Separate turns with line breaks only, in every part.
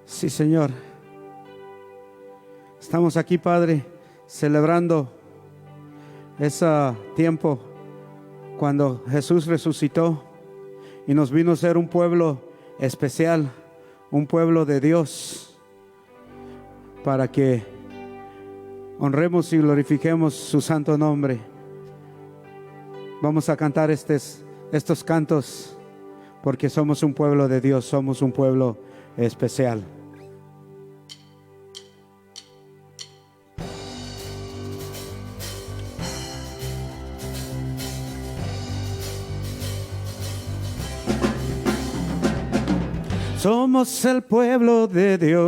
Sí, Señor. Estamos aquí, Padre, celebrando ese tiempo cuando Jesús resucitó y nos vino a ser un pueblo especial, un pueblo de Dios, para que honremos y glorifiquemos su santo nombre. Vamos a cantar estos cantos porque somos un pueblo de Dios, somos un pueblo especial. Somos el pueblo de Dios,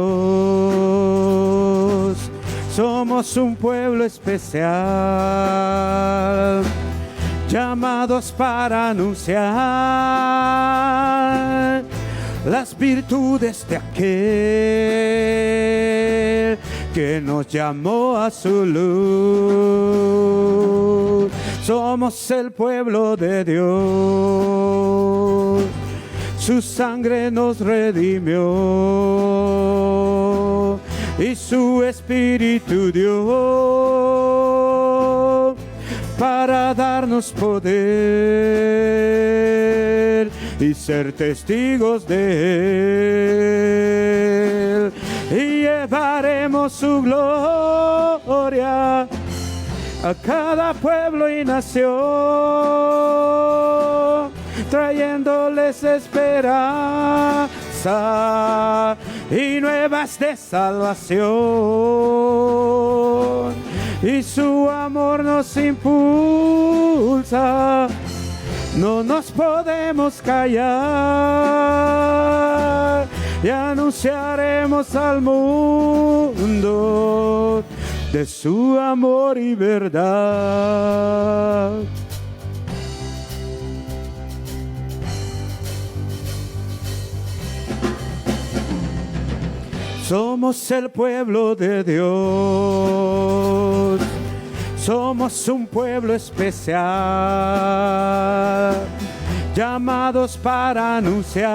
somos un pueblo especial, llamados para anunciar las virtudes de aquel que nos llamó a su luz. Somos el pueblo de Dios, su sangre nos redimió y su espíritu dio para darnos poder y ser testigos de Él. Y llevaremos su gloria a cada pueblo y nación, trayéndoles esperanza y nuevas de salvación. Y su amor nos impulsa, no nos podemos callar, y anunciaremos al mundo de su amor y verdad. Somos el pueblo de Dios, somos un pueblo especial, llamados para anunciar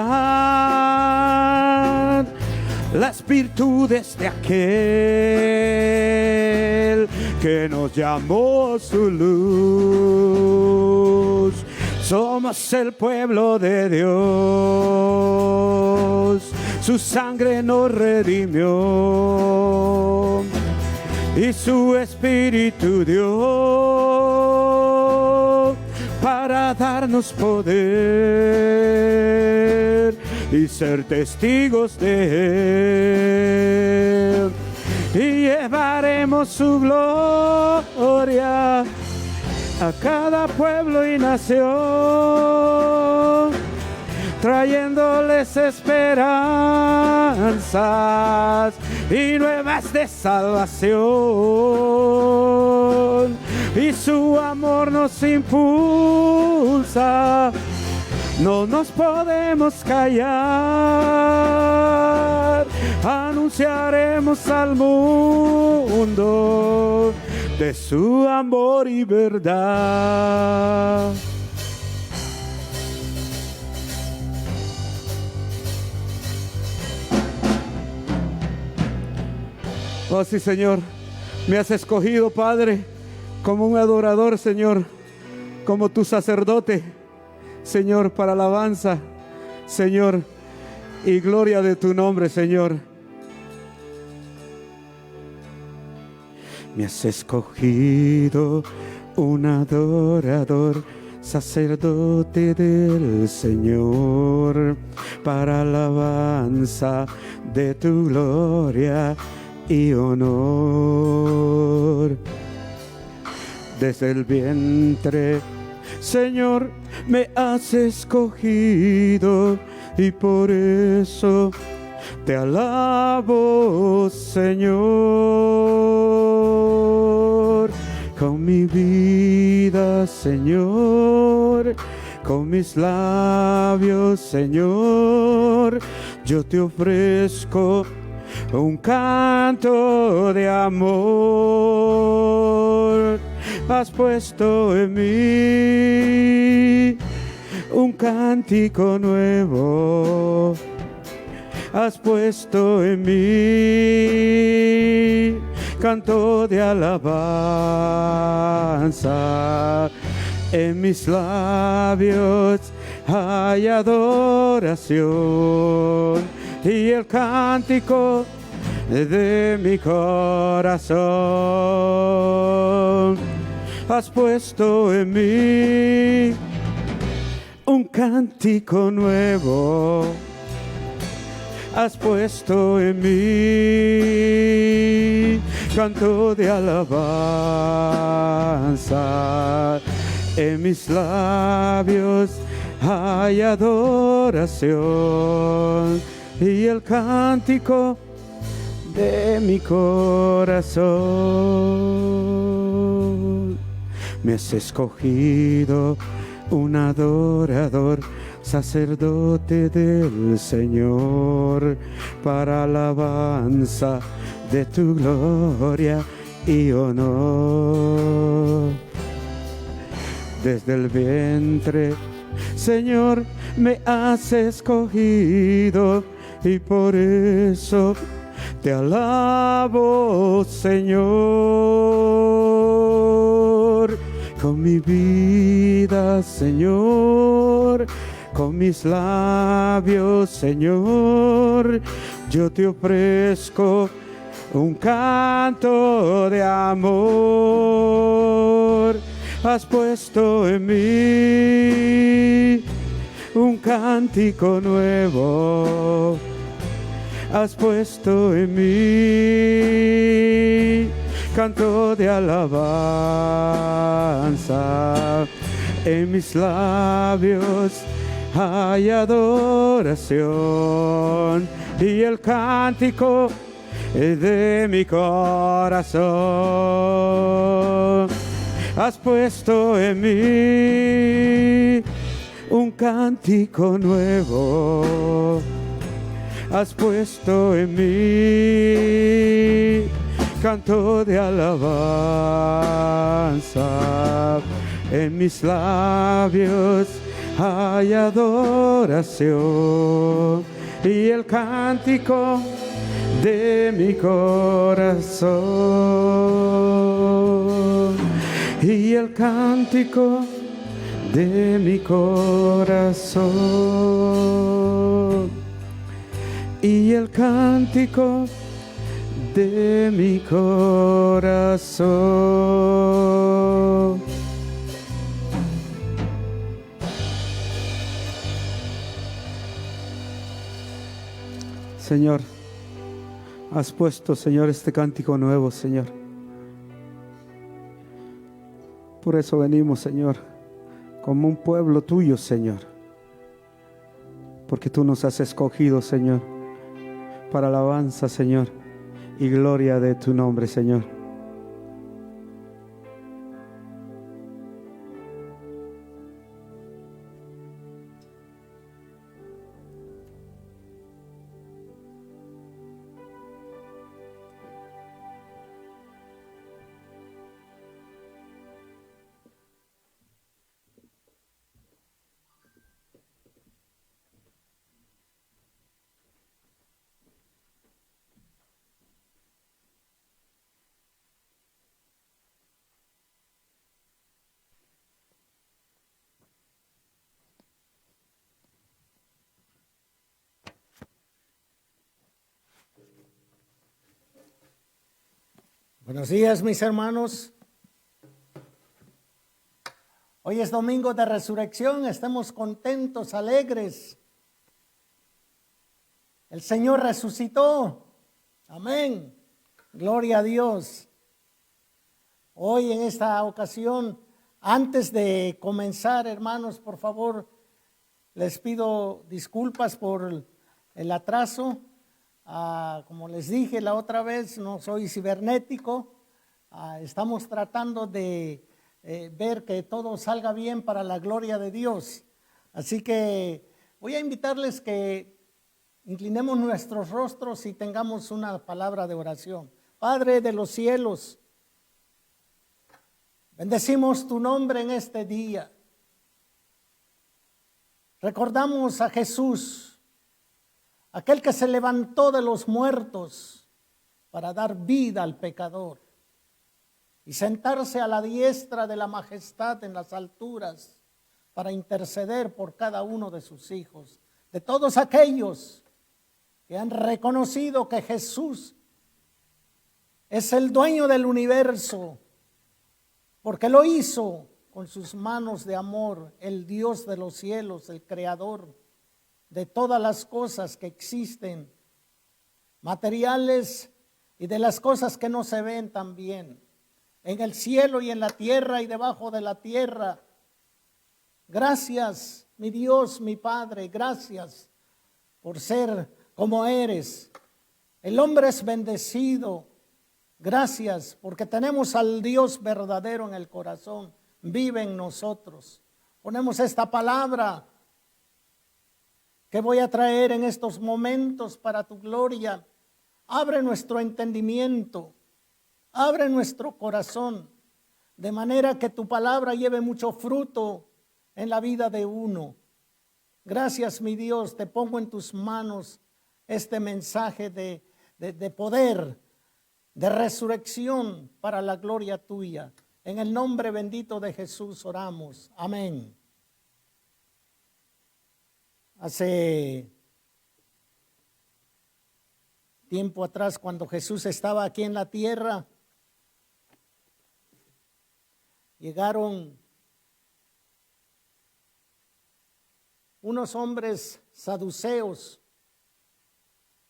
las virtudes de aquel que nos llamó a su luz. Somos el pueblo de Dios, su sangre nos redimió y su espíritu dio para darnos poder y ser testigos de Él. Y llevaremos su gloria a cada pueblo y nación, trayéndoles esperanzas y nuevas de salvación. Y su amor nos impulsa, no nos podemos callar, anunciaremos al mundo de su amor y verdad. Oh sí, Señor, me has escogido, Padre, como un adorador, Señor, como tu sacerdote, Señor, para alabanza, Señor, y gloria de tu nombre, Señor. Me has escogido un adorador, sacerdote del Señor, para alabanza de tu gloria y honor. Desde el vientre, Señor, me has escogido y por eso te alabo, Señor. Con mi vida, Señor, con mis labios, Señor, yo te ofrezco un canto de amor. Has puesto en mí un cántico nuevo has puesto en mí canto de alabanza. En mis labios hay adoración y el cántico de mi corazón. Has puesto en mí un cántico nuevo. Has puesto en mí canto de alabanza. En mis labios hay adoración y el cántico de mi corazón. Me has escogido un adorador, sacerdote del Señor, para alabanza de tu gloria y honor. Desde el vientre, Señor, me has escogido y por eso te alabo, Señor. Con mi vida, Señor, con mis labios, Señor, yo te ofrezco un canto de amor. Has puesto en mí un cántico nuevo. Has puesto en mí canto de alabanza. En mis labios hay adoración y el cántico de mi corazón. Has puesto en mí un cántico nuevo. Has puesto en mí canto de alabanza. En mis labios hay adoración y el cántico de mi corazón. Y el cántico de mi corazón. Y el cántico de mi corazón. Señor, has puesto, Señor, este cántico nuevo, Señor. Por eso venimos, Señor, como un pueblo tuyo, Señor. Porque tú nos has escogido, Señor, para alabanza, Señor, y gloria de tu nombre, Señor.
Buenos días, mis hermanos. Hoy es domingo de resurrección, estamos contentos, alegres. El Señor resucitó. Amén. Gloria a Dios. Hoy en esta ocasión, antes de comenzar, hermanos, por favor, les pido disculpas por el atraso. Como les dije la otra vez, no soy cibernético. Estamos tratando de ver que todo salga bien para la gloria de Dios. Así que voy a invitarles que inclinemos nuestros rostros y tengamos una palabra de oración. Padre de los cielos, bendecimos tu nombre en este día. Recordamos a Jesús, aquel que se levantó de los muertos para dar vida al pecador y sentarse a la diestra de la majestad en las alturas para interceder por cada uno de sus hijos, de todos aquellos que han reconocido que Jesús es el dueño del universo, porque lo hizo con sus manos de amor, el Dios de los cielos, el creador de todas las cosas que existen, materiales y de las cosas que no se ven también, en el cielo y en la tierra y debajo de la tierra. Gracias, mi Dios, mi Padre, gracias por ser como eres. El hombre es bendecido. Gracias porque tenemos al Dios verdadero en el corazón. Vive en nosotros. Ponemos esta palabra que voy a traer en estos momentos para tu gloria. Abre nuestro entendimiento. Abre nuestro corazón. De manera que tu palabra lleve mucho fruto en la vida de uno. Gracias, mi Dios. Te pongo en tus manos este mensaje de poder, de resurrección para la gloria tuya. En el nombre bendito de Jesús oramos. Amén. Hace tiempo atrás, cuando Jesús estaba aquí en la tierra, llegaron unos hombres saduceos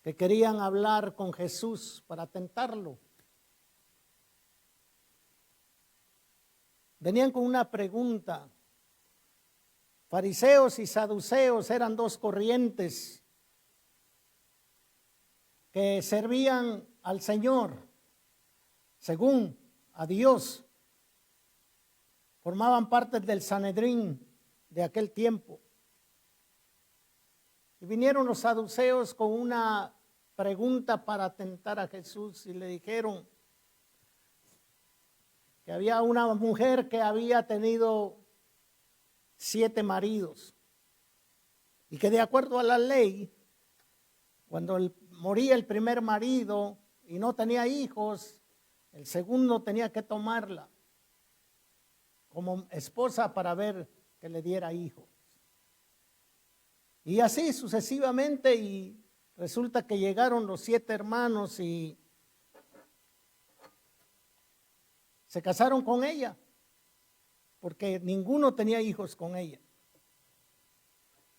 que querían hablar con Jesús para tentarlo. Venían con una pregunta. Fariseos y saduceos eran dos corrientes que servían al Señor, según a Dios. Formaban parte del Sanedrín de aquel tiempo. Y vinieron los saduceos con una pregunta para tentar a Jesús y le dijeron que había una mujer que había tenido 7 maridos y que de acuerdo a la ley, cuando moría el primer marido y no tenía hijos, el segundo tenía que tomarla como esposa para ver que le diera hijos. Y así sucesivamente, y resulta que llegaron los 7 hermanos y se casaron con ella, porque ninguno tenía hijos con ella.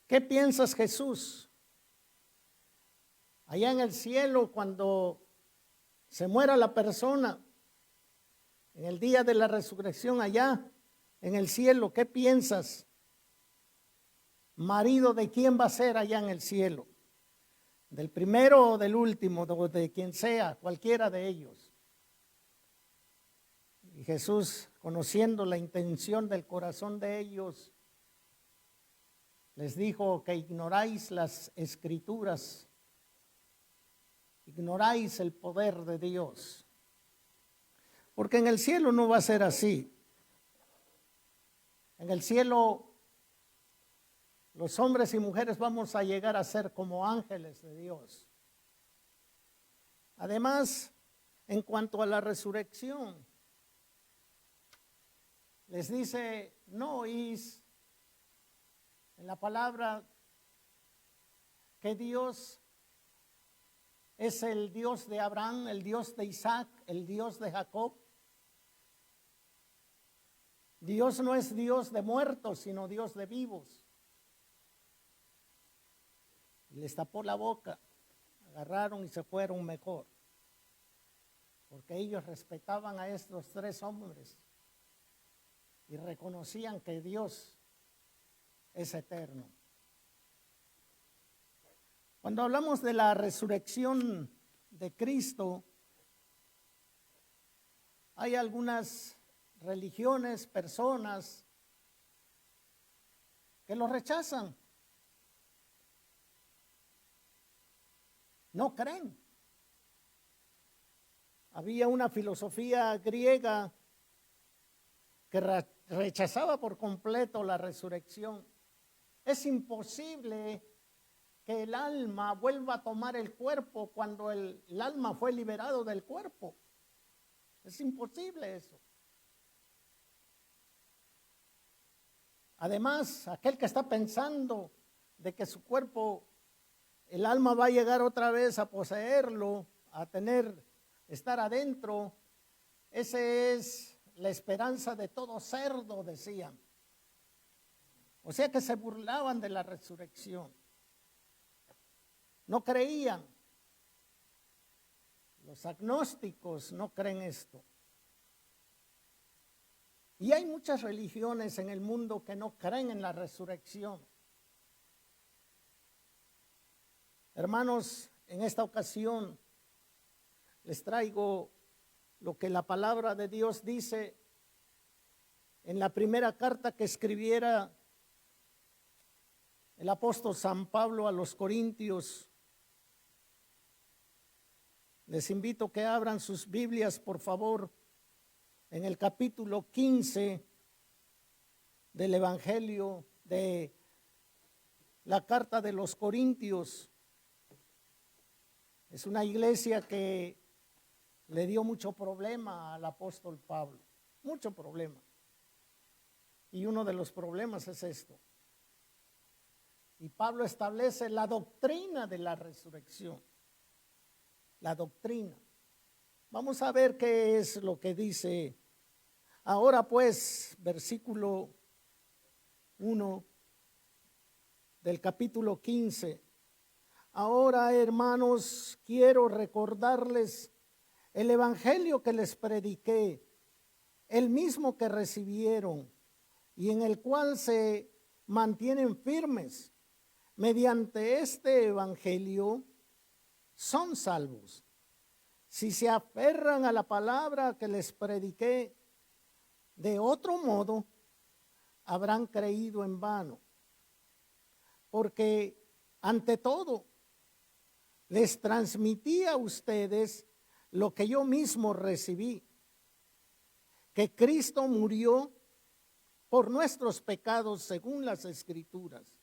¿Qué piensas, Jesús? Allá en el cielo, cuando se muera la persona, en el día de la resurrección allá en el cielo, ¿qué piensas? ¿Marido de quién va a ser allá en el cielo? ¿Del primero o del último? De quien sea, cualquiera de ellos. Y Jesús, conociendo la intención del corazón de ellos, les dijo que ignoráis las escrituras, ignoráis el poder de Dios. Porque en el cielo no va a ser así. En el cielo los hombres y mujeres vamos a llegar a ser como ángeles de Dios. Además, en cuanto a la resurrección, les dice, no oís en la palabra que Dios es el Dios de Abraham, el Dios de Isaac, el Dios de Jacob. Dios no es Dios de muertos, sino Dios de vivos. Y les tapó la boca, agarraron y se fueron mejor, porque ellos respetaban a estos 3 hombres y reconocían que Dios es eterno. Cuando hablamos de la resurrección de Cristo, hay algunas religiones, personas que lo rechazan. No creen. Había una filosofía griega que rechazaba por completo la resurrección. Es imposible que el alma vuelva a tomar el cuerpo cuando el alma fue liberado del cuerpo. Es imposible eso. Además, aquel que está pensando de que su cuerpo, el alma va a llegar otra vez a poseerlo, a estar adentro, esa es la esperanza de todo cerdo, decían. O sea que se burlaban de la resurrección. No creían. Los agnósticos no creen esto. Y hay muchas religiones en el mundo que no creen en la resurrección. Hermanos, en esta ocasión les traigo lo que la palabra de Dios dice en la primera carta que escribiera el apóstol San Pablo a los Corintios. Les invito a que abran sus Biblias, por favor, en el capítulo 15 del Evangelio de la carta de los Corintios. Es una iglesia que le dio mucho problema al apóstol Pablo, mucho problema. Y uno de los problemas es esto. Y Pablo establece la doctrina de la resurrección. La doctrina. Vamos a ver qué es lo que dice. Ahora pues, versículo 1 del capítulo 15. Ahora, hermanos, quiero recordarles el evangelio que les prediqué, el mismo que recibieron y en el cual se mantienen firmes. Mediante este evangelio son salvos, si se aferran a la palabra que les prediqué. De otro modo, habrán creído en vano. Porque ante todo, les transmití a ustedes lo que yo mismo recibí, que Cristo murió por nuestros pecados según las Escrituras,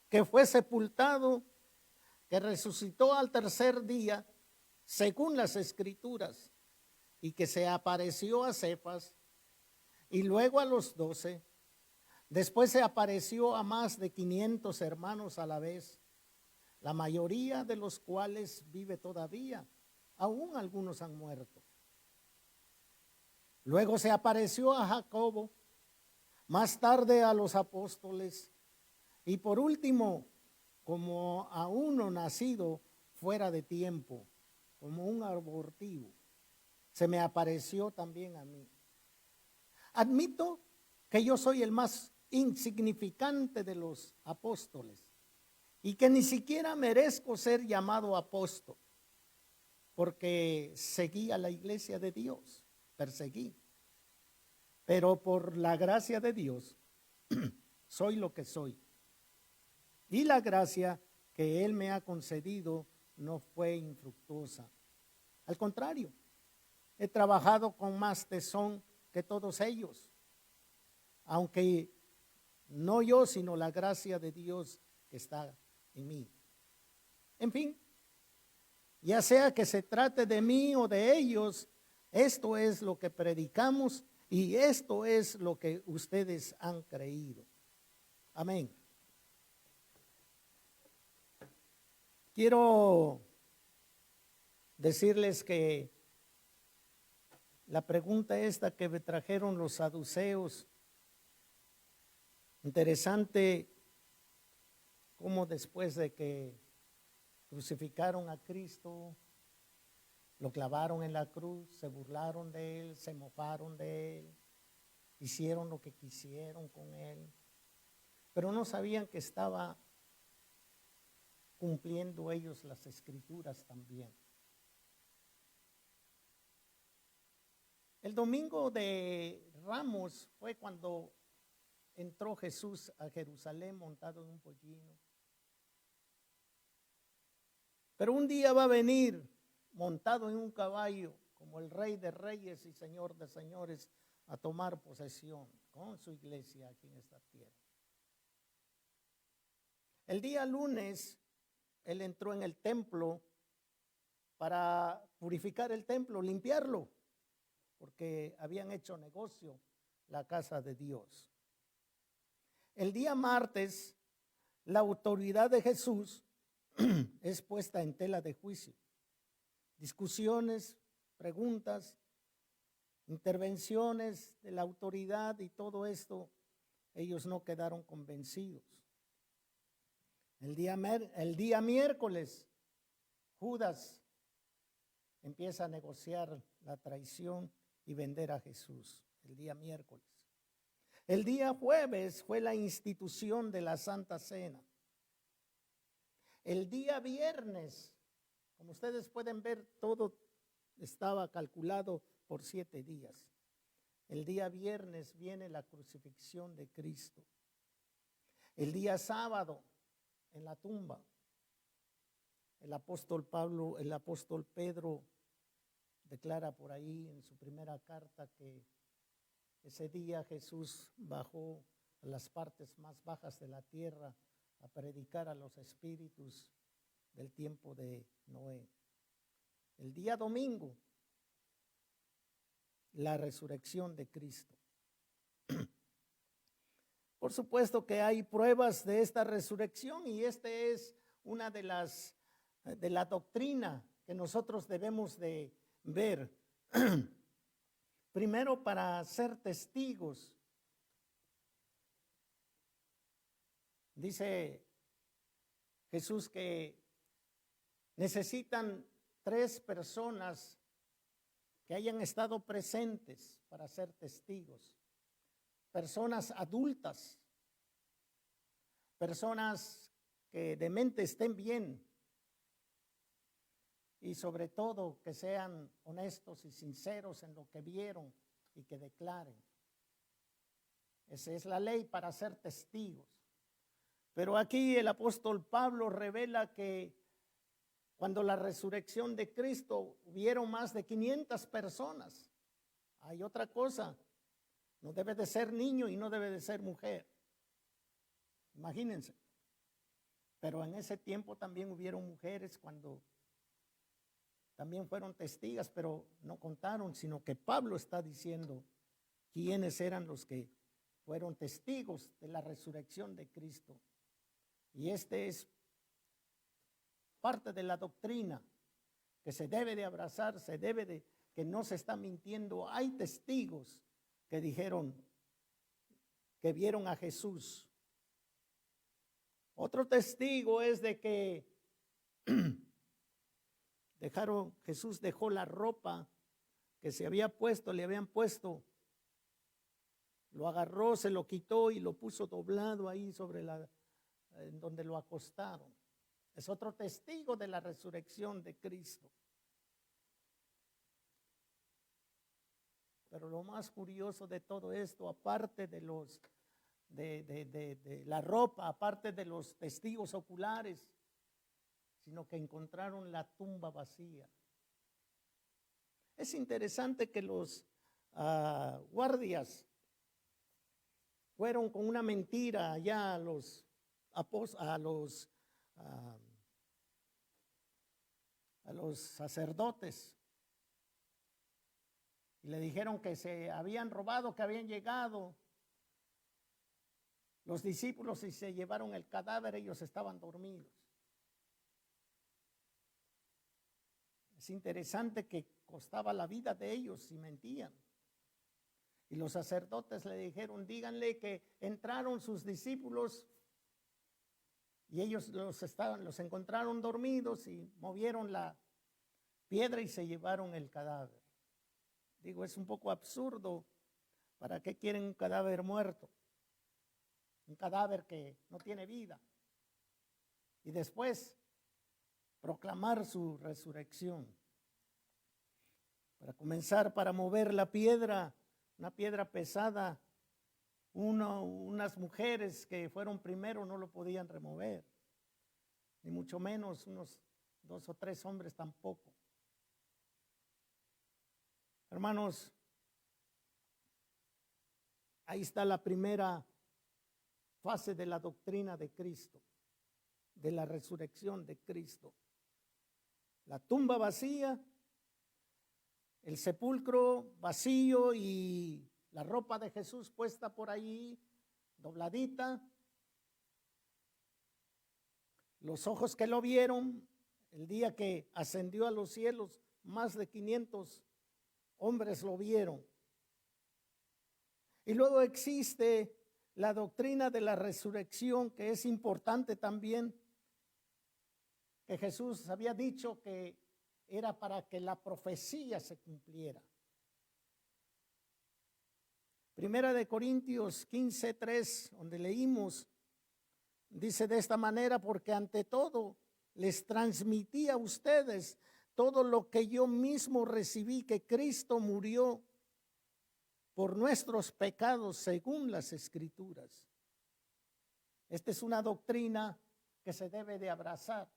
que fue sepultado, que resucitó al tercer día según las Escrituras, y que se apareció a Cefas y luego a los 12. Después se apareció a más de 500 hermanos a la vez, la mayoría de los cuales vive todavía, aún algunos han muerto. Luego se apareció a Jacobo, más tarde a los apóstoles, y por último, como a uno nacido fuera de tiempo, como un abortivo, se me apareció también a mí. Admito que yo soy el más insignificante de los apóstoles y que ni siquiera merezco ser llamado apóstol, porque seguí a la iglesia de Dios, perseguí. Pero por la gracia de Dios soy lo que soy. Y la gracia que Él me ha concedido no fue infructuosa. Al contrario, he trabajado con más tesón que todos ellos, aunque no yo, sino la gracia de Dios que está en mí. En fin, ya sea que se trate de mí o de ellos, esto es lo que predicamos y esto es lo que ustedes han creído. Amén. Quiero decirles que la pregunta esta que me trajeron los saduceos, interesante cómo después de que crucificaron a Cristo, lo clavaron en la cruz, se burlaron de Él, se mofaron de Él, hicieron lo que quisieron con Él, pero no sabían que estaba cumpliendo ellos las Escrituras también. El domingo de Ramos fue cuando entró Jesús a Jerusalén montado en un pollino. Pero un día va a venir montado en un caballo como el Rey de Reyes y Señor de Señores a tomar posesión con su iglesia aquí en esta tierra. El día lunes Él entró en el templo para purificar el templo, limpiarlo, porque habían hecho negocio la casa de Dios. El día martes, la autoridad de Jesús es puesta en tela de juicio. Discusiones, preguntas, intervenciones de la autoridad y todo esto, ellos no quedaron convencidos. El día miércoles, Judas empieza a negociar la traición y vender a Jesús. El día miércoles. El día jueves fue la institución de la Santa Cena. El día viernes, como ustedes pueden ver, todo estaba calculado por 7 días. El día viernes viene la crucifixión de Cristo. El día sábado, en la tumba, el apóstol Pedro declara por ahí en su primera carta que ese día Jesús bajó a las partes más bajas de la tierra a predicar a los espíritus del tiempo de Noé. El día domingo, la resurrección de Cristo. Por supuesto que hay pruebas de esta resurrección y este es una de la doctrina que nosotros debemos de ver. Primero, para ser testigos. Dice Jesús que necesitan 3 personas que hayan estado presentes para ser testigos. Personas adultas, personas que de mente estén bien y sobre todo que sean honestos y sinceros en lo que vieron y que declaren. Esa es la ley para ser testigos. Pero aquí el apóstol Pablo revela que cuando la resurrección de Cristo hubieron más de 500 personas. Hay otra cosa, no debe de ser niño y no debe de ser mujer. Imagínense. Pero en ese tiempo también hubieron mujeres cuando también fueron testigas, pero no contaron, sino que Pablo está diciendo quiénes eran los que fueron testigos de la resurrección de Cristo. Y este es parte de la doctrina que se debe de abrazar, que no se está mintiendo. Hay testigos que dijeron que vieron a Jesús. Otro testigo es de que Jesús dejó la ropa que se había puesto, le habían puesto, lo agarró, se lo quitó y lo puso doblado ahí en donde lo acostaron. Es otro testigo de la resurrección de Cristo. Pero lo más curioso de todo esto, aparte de la ropa, aparte de los testigos oculares, sino que encontraron la tumba vacía. Es interesante que los guardias fueron con una mentira allá a los sacerdotes y le dijeron que se habían robado, que habían llegado los discípulos y se llevaron el cadáver, ellos estaban dormidos. Es interesante que costaba la vida de ellos si mentían. Y los sacerdotes le dijeron, díganle que entraron sus discípulos y ellos los encontraron dormidos y movieron la piedra y se llevaron el cadáver. Digo, es un poco absurdo. ¿Para qué quieren un cadáver muerto? Un cadáver que no tiene vida. Y después proclamar su resurrección. Para comenzar, para mover la piedra, una piedra pesada, unas mujeres que fueron primero no lo podían remover, ni mucho menos unos 2 o 3 hombres tampoco. Hermanos, ahí está la primera fase de la doctrina de Cristo. de la resurrección de Cristo. La tumba vacía, el sepulcro vacío y la ropa de Jesús puesta por ahí, dobladita. Los ojos que lo vieron el día que ascendió a los cielos, más de 500 hombres lo vieron. Y luego existe la doctrina de la resurrección, que es importante también, que Jesús había dicho que era para que la profecía se cumpliera. Primera de Corintios 15:3, donde leímos, dice de esta manera: porque ante todo les transmití a ustedes todo lo que yo mismo recibí, que Cristo murió por nuestros pecados según las Escrituras. Esta es una doctrina que se debe de abrazar.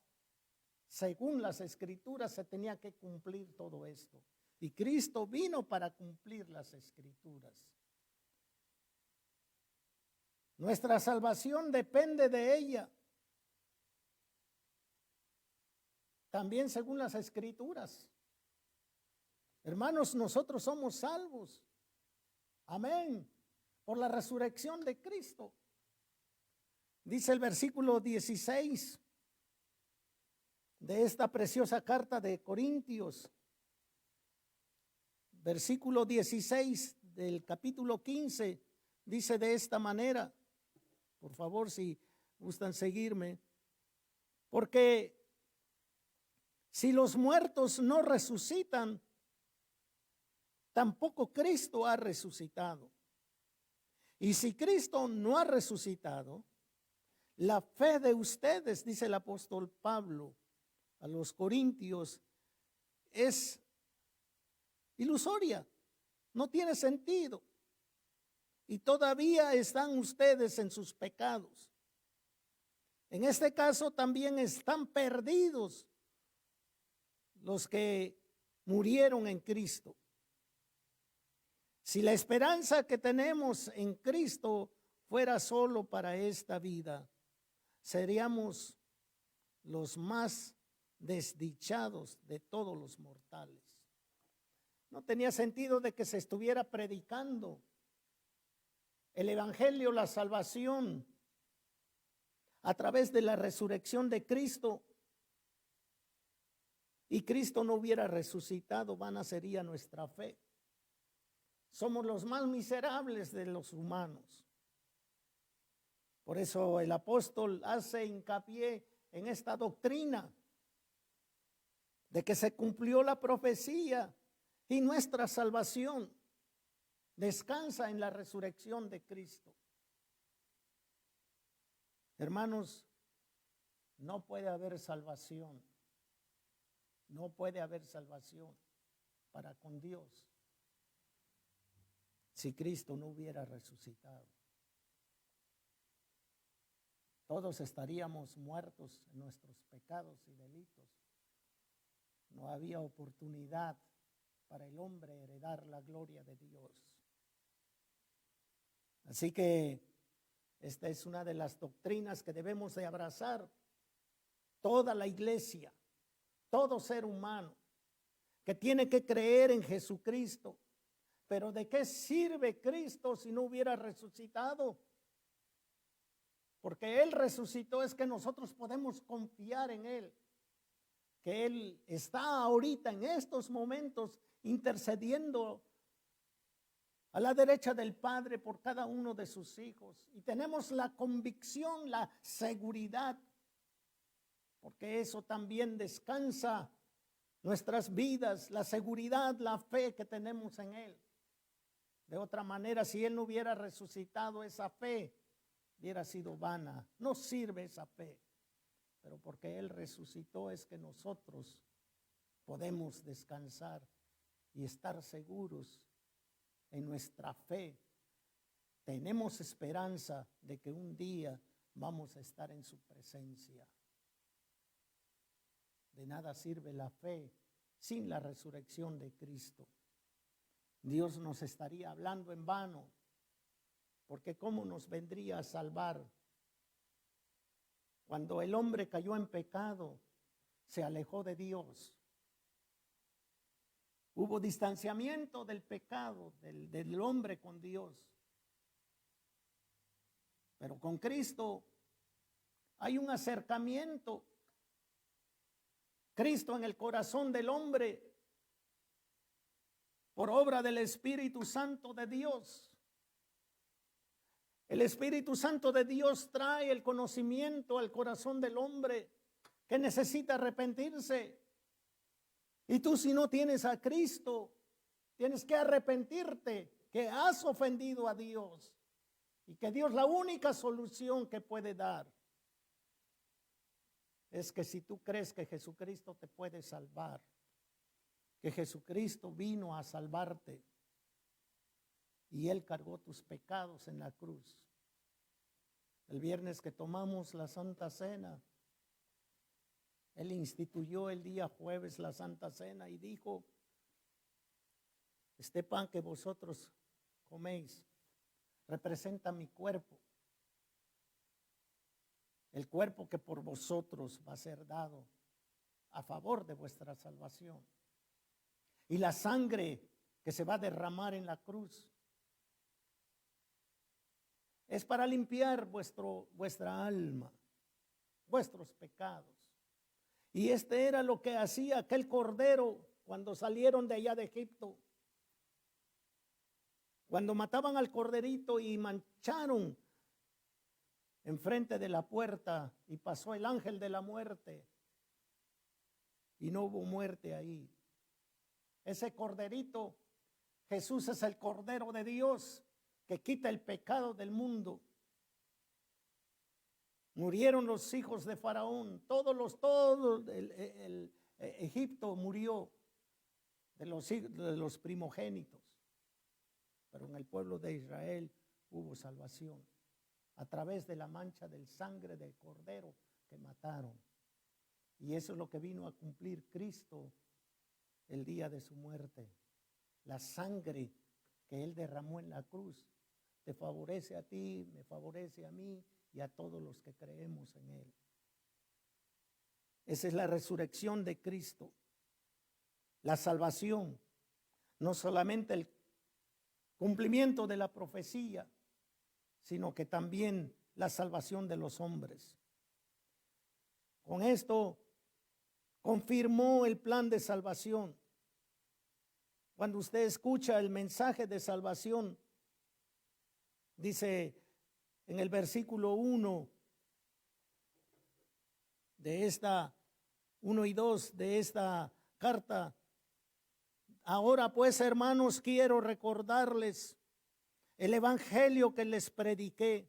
Según las Escrituras se tenía que cumplir todo esto. Y Cristo vino para cumplir las Escrituras. Nuestra salvación depende de ella. También según las Escrituras. Hermanos, nosotros somos salvos. Amén. Por la resurrección de Cristo. Dice el versículo 16 de esta preciosa carta de Corintios. Versículo 16 del capítulo 15 dice de esta manera. Por favor, si gustan seguirme. Porque si los muertos no resucitan, tampoco Cristo ha resucitado. Y si Cristo no ha resucitado, la fe de ustedes, dice el apóstol Pablo a los Corintios, es ilusoria, no tiene sentido. Y todavía están ustedes en sus pecados. En este caso también están perdidos los que murieron en Cristo. Si la esperanza que tenemos en Cristo fuera solo para esta vida, seríamos los más desdichados de todos los mortales. No tenía sentido de que se estuviera predicando el evangelio, la salvación, a través de la resurrección de Cristo, y Cristo no hubiera resucitado, vana sería nuestra fe. Somos los más miserables de los humanos. Por eso el apóstol hace hincapié en esta doctrina de que se cumplió la profecía y nuestra salvación descansa en la resurrección de Cristo. Hermanos, no puede haber salvación. No puede haber salvación para con Dios si Cristo no hubiera resucitado. Todos estaríamos muertos en nuestros pecados y delitos. No había oportunidad para el hombre heredar la gloria de Dios. Así que esta es una de las doctrinas que debemos de abrazar toda la iglesia, todo ser humano, que tiene que creer en Jesucristo. Pero ¿de qué sirve Cristo si no hubiera resucitado? Porque Él resucitó, es que nosotros podemos confiar en Él. Que Él está ahorita en estos momentos intercediendo a la derecha del Padre por cada uno de sus hijos. Y tenemos la convicción, la seguridad, porque eso también descansa nuestras vidas, la seguridad, la fe que tenemos en Él. De otra manera, si Él no hubiera resucitado, esa fe hubiera sido vana. No sirve esa fe. Pero porque Él resucitó es que nosotros podemos descansar y estar seguros en nuestra fe. Tenemos esperanza de que un día vamos a estar en su presencia. De nada sirve la fe sin la resurrección de Cristo. Dios nos estaría hablando en vano, porque ¿cómo nos vendría a salvar Cuando el hombre cayó en pecado, se alejó de Dios. Hubo distanciamiento del pecado, del hombre con Dios. Pero con Cristo hay un acercamiento. Cristo en el corazón del hombre, por obra del Espíritu Santo de Dios. El Espíritu Santo de Dios trae el conocimiento al corazón del hombre que necesita arrepentirse. Y tú, si no tienes a Cristo, tienes que arrepentirte que has ofendido a Dios y que Dios, la única solución que puede dar es que si tú crees que Jesucristo te puede salvar, que Jesucristo vino a salvarte y Él cargó tus pecados en la cruz. El viernes que tomamos la Santa Cena, Él instituyó el día jueves la Santa Cena y dijo: este pan que vosotros coméis representa mi cuerpo, el cuerpo que por vosotros va a ser dado a favor de vuestra salvación. Y la sangre que se va a derramar en la cruz es para limpiar vuestra alma, vuestros pecados. Y este era lo que hacía aquel cordero cuando salieron de allá de Egipto. Cuando mataban al corderito y mancharon enfrente de la puerta y pasó el ángel de la muerte y no hubo muerte ahí. Ese corderito, Jesús es el Cordero de Dios que quita el pecado del mundo. Murieron los hijos de Faraón, el Egipto murió de los primogénitos. Pero en el pueblo de Israel hubo salvación a través de la mancha del sangre del cordero que mataron. Y eso es lo que vino a cumplir Cristo el día de su muerte. La sangre que Él derramó en la cruz te favorece a ti, me favorece a mí y a todos los que creemos en Él. Esa es la resurrección de Cristo. La salvación, no solamente el cumplimiento de la profecía, sino que también la salvación de los hombres. Con esto confirmó el plan de salvación. Cuando usted escucha el mensaje de salvación, dice en el versículo 1 de esta 1 y 2 de esta carta: ahora pues, hermanos, quiero recordarles el evangelio que les prediqué,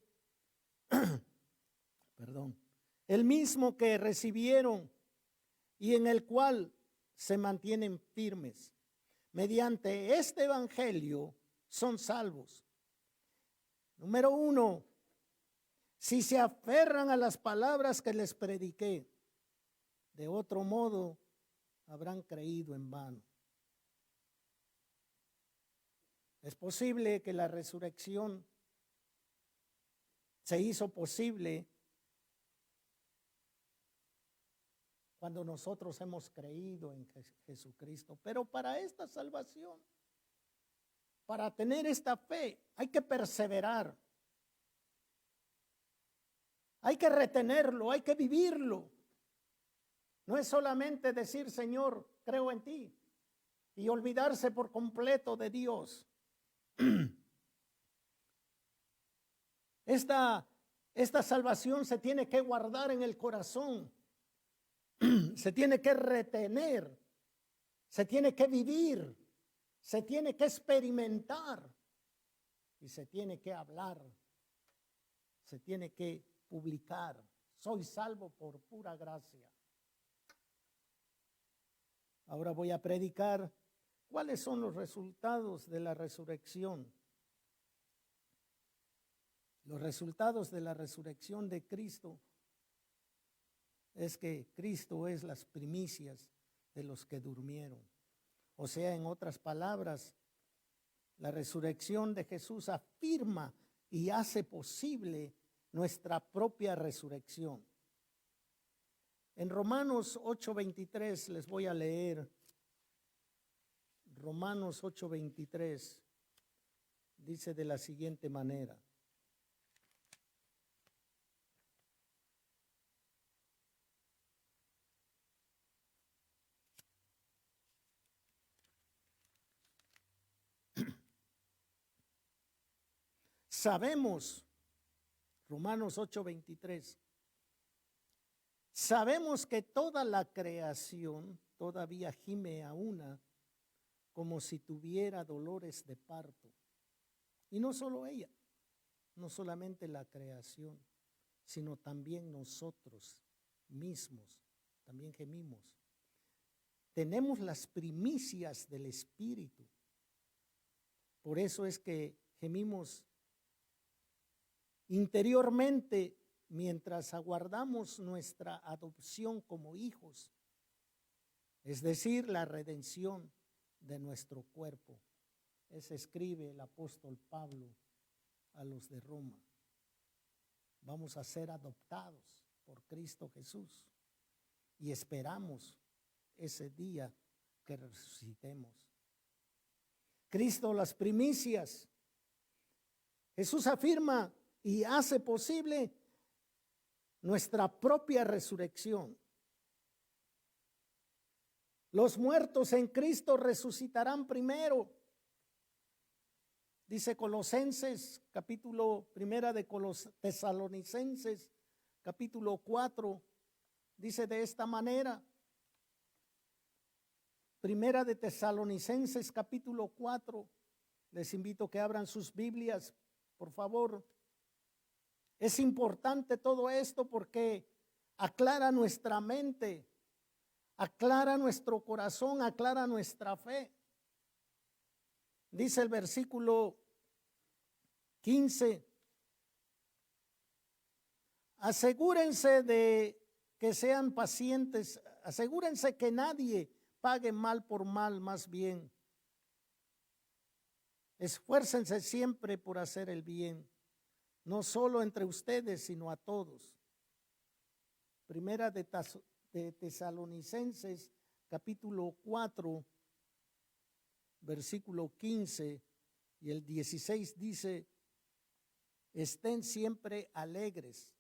el mismo que recibieron y en el cual se mantienen firmes. Mediante este evangelio son salvos. Número 1, si se aferran a las palabras que les prediqué, de otro modo habrán creído en vano. Es posible que la resurrección se hizo posible cuando nosotros hemos creído en Jesucristo. Pero para esta salvación, para tener esta fe, hay que perseverar. Hay que retenerlo, hay que vivirlo. No es solamente decir: Señor, creo en ti, y olvidarse por completo de Dios. Esta salvación se tiene que guardar en el corazón, se tiene que retener, se tiene que vivir, se tiene que experimentar y se tiene que hablar, se tiene que publicar. Soy salvo por pura gracia. Ahora voy a predicar cuáles son los resultados de la resurrección. Los resultados de la resurrección de Cristo es que Cristo es las primicias de los que durmieron. O sea, en otras palabras, la resurrección de Jesús afirma y hace posible nuestra propia resurrección. En Romanos 8:23 les voy a leer. Romanos 8:23 dice de la siguiente manera. Sabemos, Romanos 8:23, sabemos que toda la creación todavía gime a una como si tuviera dolores de parto. Y no solo ella, no solamente la creación, sino también nosotros mismos, también gemimos. Tenemos las primicias del Espíritu. Por eso es que gemimos interiormente mientras aguardamos nuestra adopción como hijos, es decir, la redención de nuestro cuerpo. Eso escribe el apóstol Pablo a los de Roma. Vamos a ser adoptados por Cristo Jesús y esperamos ese día que resucitemos. Cristo, las primicias. Jesús afirma y hace posible nuestra propia resurrección. Los muertos en Cristo resucitarán primero. Dice Colosenses, capítulo primera de Tesalonicenses, capítulo 4, dice de esta manera. Primera de Tesalonicenses, capítulo 4. Les invito a que abran sus Biblias, por favor. Es importante todo esto porque aclara nuestra mente, aclara nuestro corazón, aclara nuestra fe. Dice el versículo 15, asegúrense de que sean pacientes, asegúrense que nadie pague mal por mal, más bien. Esfuércense siempre por hacer el bien, no solo entre ustedes, sino a todos. Primera de Tesalonicenses, capítulo 4, versículo 15 y el 16 dice, estén siempre alegres,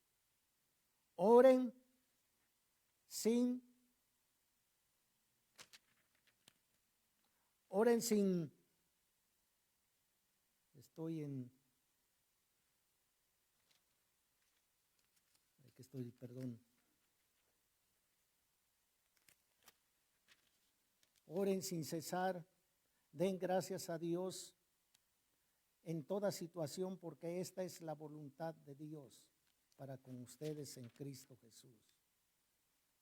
oren sin oren sin cesar, den gracias a Dios en toda situación, porque esta es la voluntad de Dios para con ustedes en Cristo Jesús.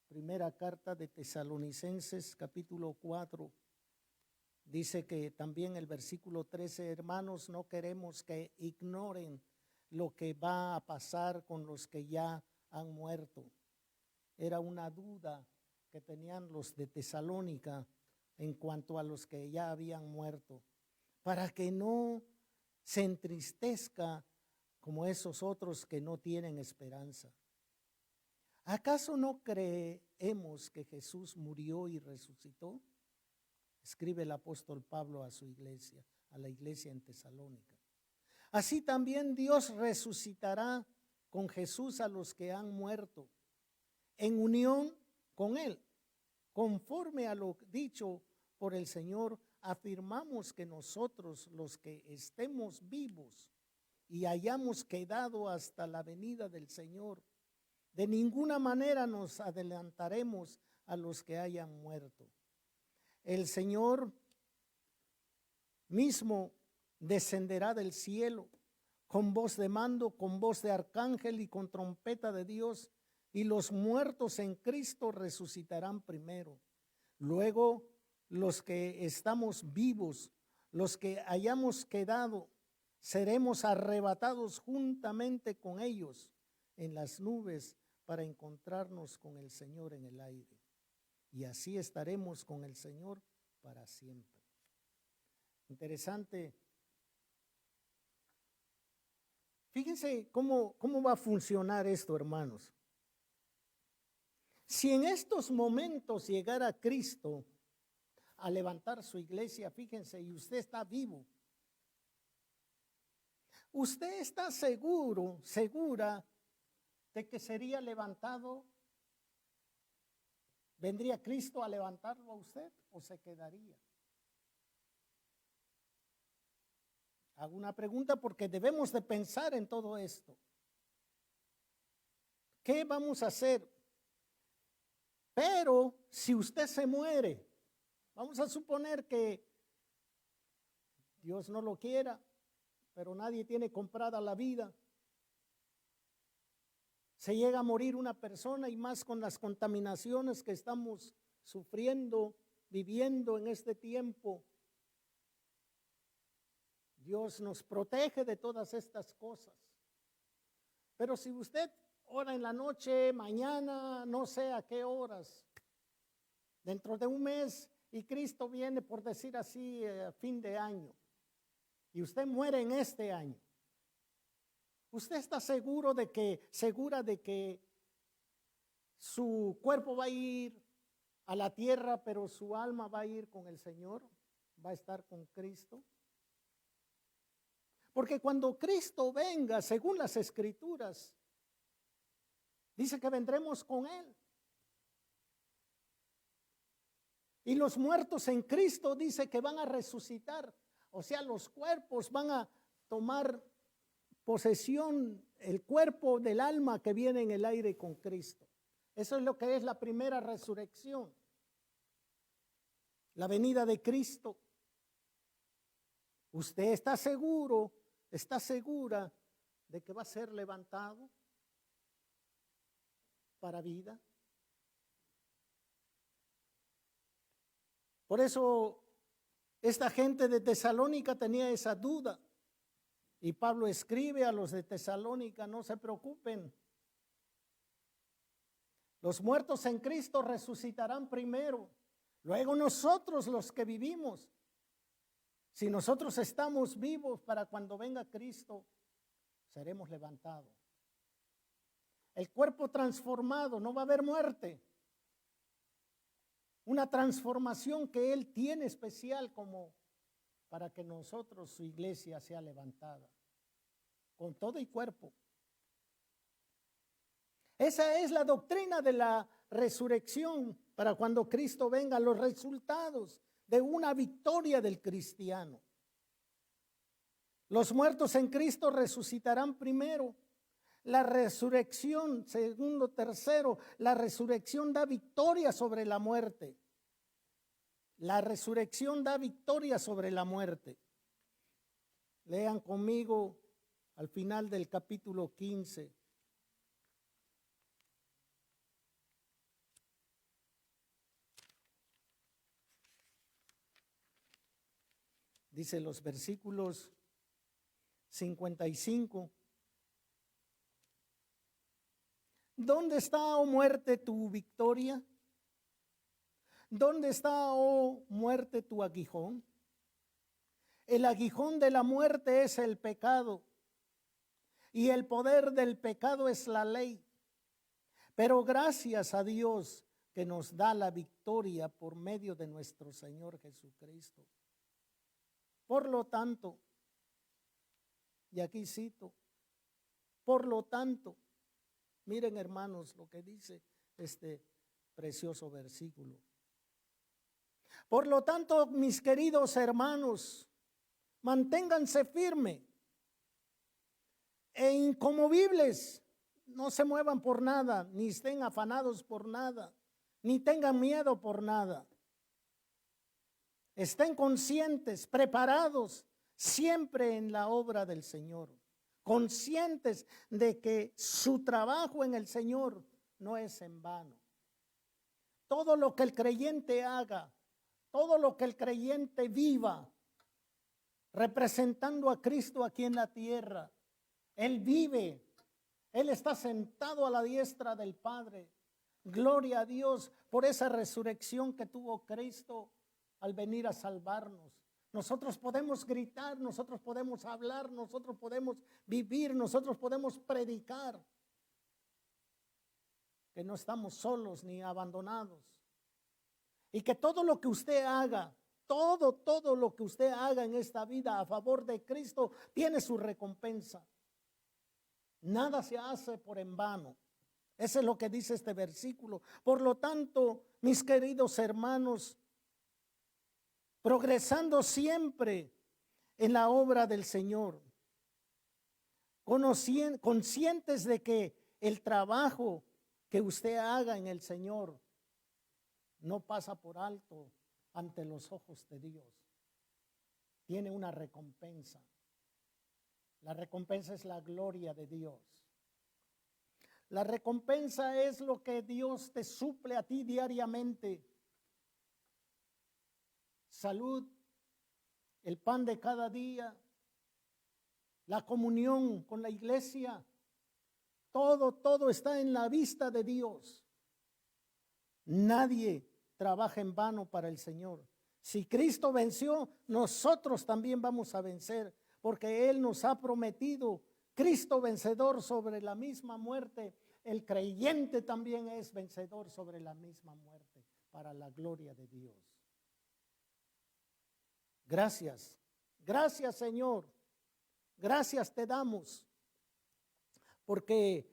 Primera carta de Tesalonicenses, capítulo 4, dice que también el versículo 13, hermanos, no queremos que ignoren lo que va a pasar con los que ya han muerto. Era una duda que tenían los de Tesalónica en cuanto a los que ya habían muerto, para que no se entristezca como esos otros que no tienen esperanza. ¿Acaso no creemos que Jesús murió y resucitó? Escribe el apóstol Pablo a su iglesia, a la iglesia en Tesalónica. Así también Dios resucitará con Jesús a los que han muerto, en unión con Él. Conforme a lo dicho por el Señor, afirmamos que nosotros, los que estemos vivos y hayamos quedado hasta la venida del Señor, de ninguna manera nos adelantaremos a los que hayan muerto. El Señor mismo descenderá del cielo con voz de mando, con voz de arcángel y con trompeta de Dios, y los muertos en Cristo resucitarán primero. Luego los que estamos vivos, los que hayamos quedado, seremos arrebatados juntamente con ellos en las nubes para encontrarnos con el Señor en el aire. Y así estaremos con el Señor para siempre. Interesante. Fíjense cómo va a funcionar esto, hermanos. Si en estos momentos llegara Cristo a levantar su iglesia, fíjense, y usted está vivo, ¿usted está segura de que sería levantado? ¿Vendría Cristo a levantarlo a usted o se quedaría? Hago una pregunta porque debemos de pensar en todo esto. ¿Qué vamos a hacer? Pero si usted se muere, vamos a suponer que Dios no lo quiera, pero nadie tiene comprada la vida. Se llega a morir una persona y más con las contaminaciones que estamos sufriendo, viviendo en este tiempo. Dios nos protege de todas estas cosas. Pero si usted ora en la noche, mañana, no sé a qué horas, dentro de un mes, y Cristo viene, por decir así, a fin de año, y usted muere en este año, ¿usted está segura de que su cuerpo va a ir a la tierra, pero su alma va a ir con el Señor? ¿Va a estar con Cristo? Porque cuando Cristo venga, según las Escrituras, dice que vendremos con Él. Y los muertos en Cristo dice que van a resucitar. O sea, los cuerpos van a tomar posesión, el cuerpo del alma que viene en el aire con Cristo. Eso es lo que es la primera resurrección. La venida de Cristo. ¿Usted está seguro, está segura de que va a ser levantado para vida? Por eso esta gente de Tesalónica tenía esa duda. Y Pablo escribe a los de Tesalónica: no se preocupen. Los muertos en Cristo resucitarán primero. Luego nosotros, los que vivimos, si nosotros estamos vivos para cuando venga Cristo, seremos levantados. El cuerpo transformado, no va a haber muerte. Una transformación que Él tiene especial como para que nosotros, su iglesia, sea levantada. Con todo y cuerpo. Esa es la doctrina de la resurrección para cuando Cristo venga, los resultados de una victoria del cristiano. Los muertos en Cristo resucitarán primero. La resurrección, segundo, tercero, la resurrección da victoria sobre la muerte. La resurrección da victoria sobre la muerte. Lean conmigo al final del capítulo 15. Dice los versículos 55. ¿Dónde está, oh muerte, tu victoria? ¿Dónde está, oh muerte, tu aguijón? El aguijón de la muerte es el pecado, y el poder del pecado es la ley. Pero gracias a Dios que nos da la victoria por medio de nuestro Señor Jesucristo. Por lo tanto, y aquí cito, por lo tanto, miren hermanos lo que dice este precioso versículo. Por lo tanto, mis queridos hermanos, manténganse firmes e inconmovibles, no se muevan por nada, ni estén afanados por nada, ni tengan miedo por nada. Estén conscientes, preparados siempre en la obra del Señor, conscientes de que su trabajo en el Señor no es en vano. Todo lo que el creyente haga, todo lo que el creyente viva, representando a Cristo aquí en la tierra, Él vive, Él está sentado a la diestra del Padre. Gloria a Dios por esa resurrección que tuvo Cristo al venir a salvarnos. Nosotros podemos gritar, nosotros podemos hablar, nosotros podemos vivir, nosotros podemos predicar. que no estamos solos ni abandonados. Y que todo lo que usted haga, todo lo que usted haga en esta vida a favor de Cristo tiene su recompensa. Nada se hace por en vano. Eso es lo que dice este versículo. Por lo tanto, mis queridos hermanos, progresando siempre en la obra del Señor, conscientes de que el trabajo que usted haga en el Señor no pasa por alto ante los ojos de Dios. Tiene una recompensa. La recompensa es la gloria de Dios. La recompensa es lo que Dios te suple a ti diariamente. Salud, el pan de cada día, la comunión con la iglesia. Todo está en la vista de Dios. Nadie trabaja en vano para el Señor. Si Cristo venció, nosotros también vamos a vencer, porque Él nos ha prometido, Cristo vencedor sobre la misma muerte, el creyente también es vencedor sobre la misma muerte, para la gloria de Dios. Gracias, gracias Señor, gracias te damos, porque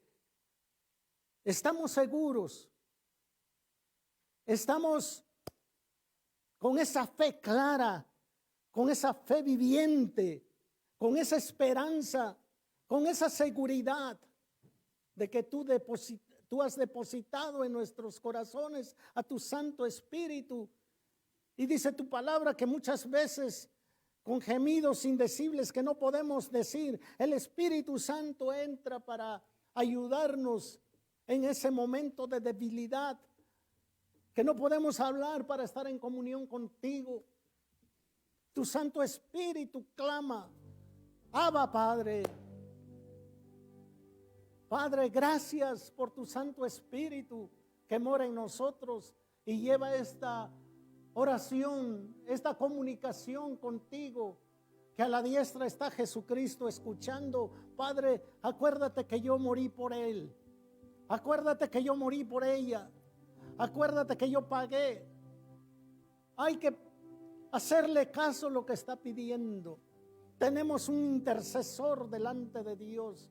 estamos seguros, estamos con esa fe clara, con esa fe viviente, con esa esperanza, con esa seguridad de que tú has depositado en nuestros corazones a tu Santo Espíritu. Y dice tu palabra que muchas veces con gemidos indecibles que no podemos decir, el Espíritu Santo entra para ayudarnos en ese momento de debilidad, que no podemos hablar para estar en comunión contigo. Tu Santo Espíritu clama, Abba Padre. Padre, gracias por tu Santo Espíritu que mora en nosotros y lleva esta oración, esta comunicación contigo, que a la diestra está Jesucristo escuchando. Padre, acuérdate que yo morí por Él. Acuérdate que yo morí por ella. Acuérdate que yo pagué. Hay que hacerle caso a lo que está pidiendo. Tenemos un intercesor delante de Dios,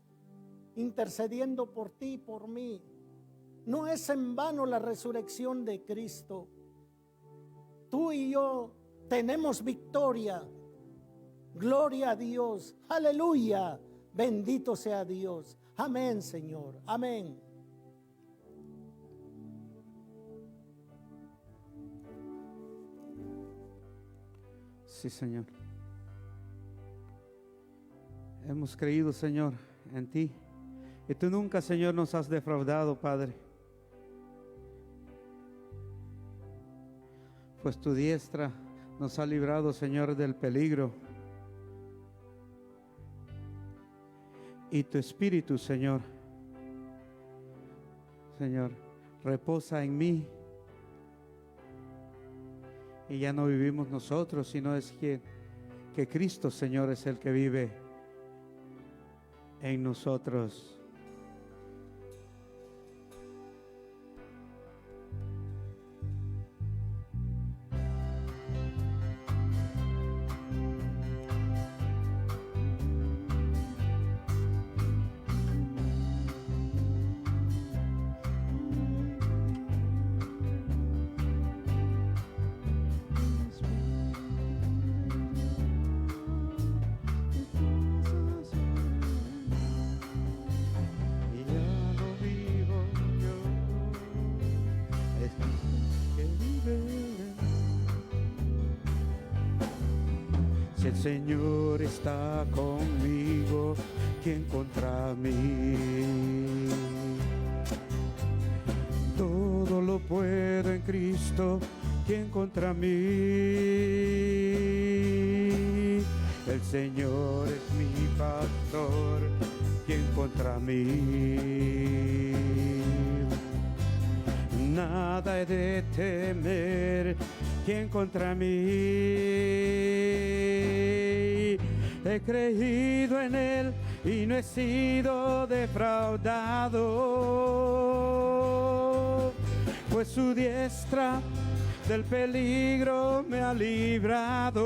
intercediendo por ti y por mí. No es en vano la resurrección de Cristo. Tú y yo tenemos victoria. Gloria a Dios. Aleluya. Bendito sea Dios. Amén, Señor. Amén.
Sí, Señor. Hemos creído, Señor, en ti. Y tú nunca, Señor, nos has defraudado, Padre. Pues tu diestra nos ha librado, Señor, del peligro. Y tu Espíritu, Señor, reposa en mí. Y ya no vivimos nosotros, sino es que Cristo, Señor, es el que vive en nosotros. Si el Señor está conmigo, ¿quién contra mí? Todo lo puedo en Cristo, ¿quién contra mí? El Señor es mi pastor, ¿quién contra mí? Nada he de temer, ¿quién contra mí? He creído en Él y no he sido defraudado. pues su diestra del peligro me ha librado.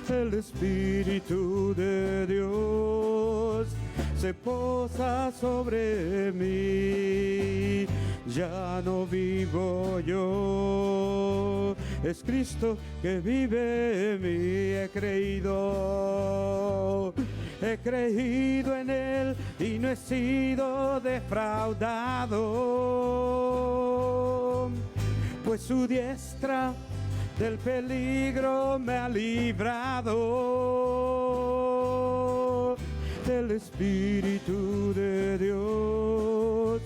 El Espíritu de Dios se posa sobre mí. Ya no vivo yo, es Cristo que vive en mí. He creído en Él y no he sido defraudado, pues su diestra del peligro me ha librado. El Espíritu de Dios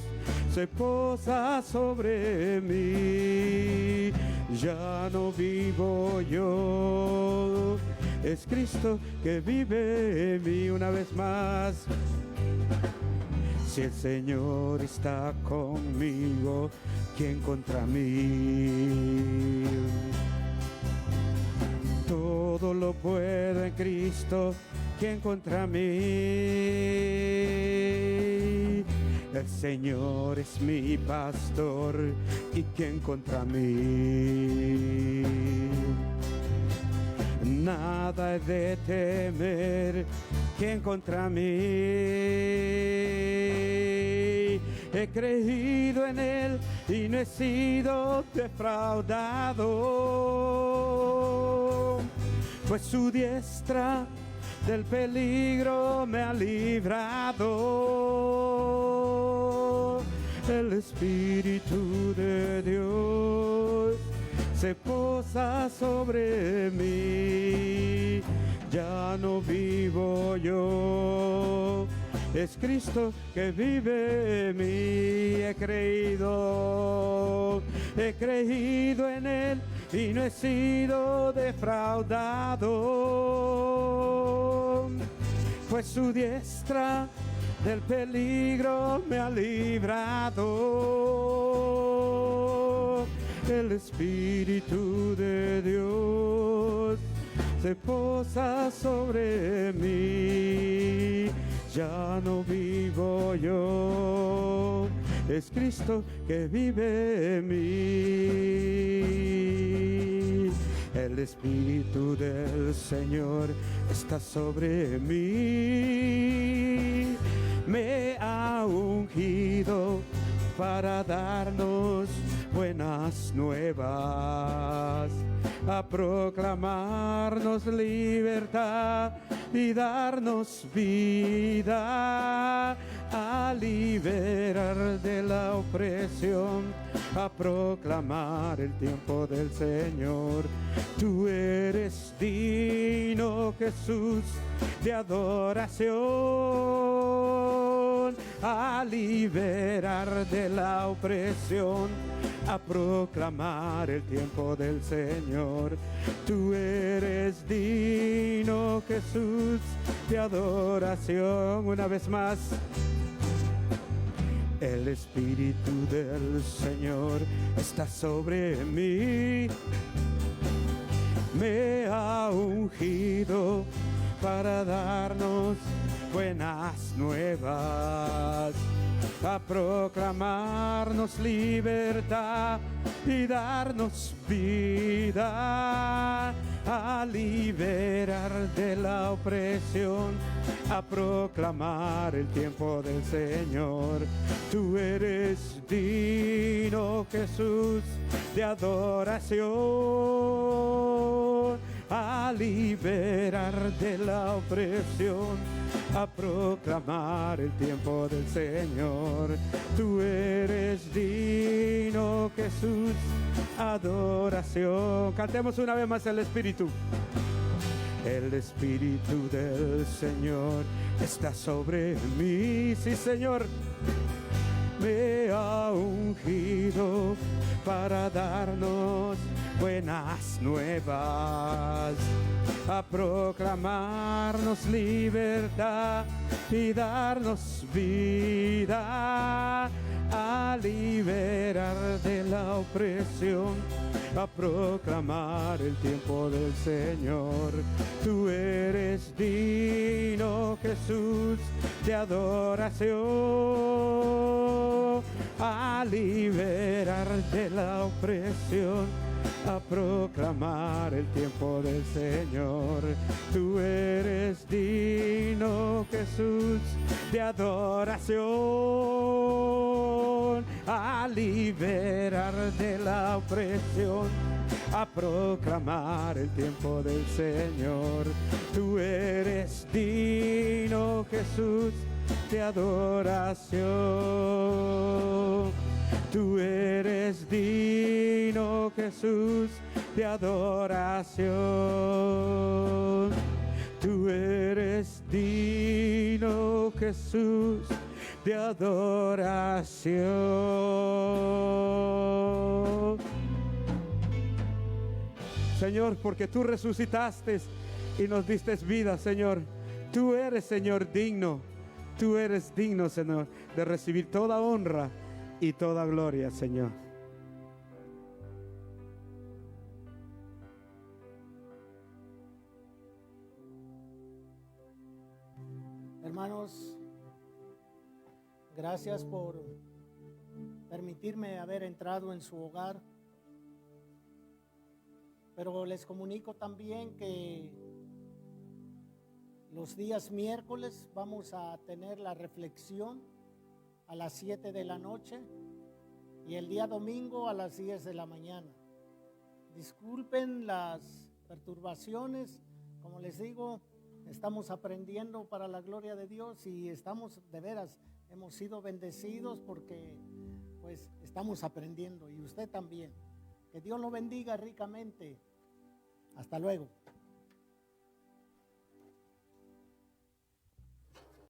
se posa sobre mí. Ya no vivo yo, es Cristo que vive en mí. Una vez más, si el Señor está conmigo, ¿quién contra mí? Todo lo puedo en Cristo, ¿quién contra mí? El Señor es mi pastor, ¿y quién contra mí? Nada he de temer, ¿quién contra mí? He creído en Él y no he sido defraudado, pues su diestra del peligro me ha librado. El Espíritu de Dios se posa sobre mí. Ya no vivo yo, es Cristo que vive en mí. He creído en Él y no he sido defraudado, pues su diestra del peligro me ha librado. El Espíritu de Dios se posa sobre mí. Ya no vivo yo, es Cristo que vive en mí. El Espíritu del Señor está sobre mí. Me ha ungido para darnos buenas nuevas, a proclamarnos libertad y darnos vida, a liberar de la opresión, a proclamar el tiempo del Señor. Tú eres digno, Jesús, de adoración, a liberar de la opresión, a proclamar el tiempo del Señor. Tú eres digno, Jesús, de adoración. Una vez más. El Espíritu del Señor está sobre mí. Me ha ungido para darnos buenas nuevas, a proclamarnos libertad y darnos vida, a liberar de la opresión, a proclamar el tiempo del Señor. Tú eres digno, Jesús, de adoración, a liberar de la opresión, a proclamar el tiempo del Señor. Tú eres digno, Jesús, adoración. Cantemos una vez más el Espíritu. El Espíritu del Señor está sobre mí. Sí, Señor. Me ha ungido para darnos buenas nuevas, a proclamarnos libertad y darnos vida, a liberar de la opresión, a proclamar el tiempo del Señor. Tú eres digno, Jesús, de adoración, a liberar de la opresión, a proclamar el tiempo del Señor. Tú eres digno, Jesús, de adoración, a liberar de la opresión, a proclamar el tiempo del Señor. Tú eres digno, Jesús, de adoración. Tú eres digno, Jesús, de adoración. Tú eres digno, Jesús, de adoración. Señor, porque tú resucitaste y nos diste vida, Señor. Tú eres, Señor, digno. Tú eres digno, Señor, de recibir toda honra y toda gloria, Señor.
Hermanos, gracias por permitirme haber entrado en su hogar. Pero les comunico también que los días miércoles vamos a tener la reflexión a las 7 de la noche y el día domingo a las 10 de la mañana. Disculpen las perturbaciones, como les digo, estamos aprendiendo para la gloria de Dios y estamos de veras, hemos sido bendecidos porque pues estamos aprendiendo y usted también. Que Dios lo bendiga ricamente. Hasta luego.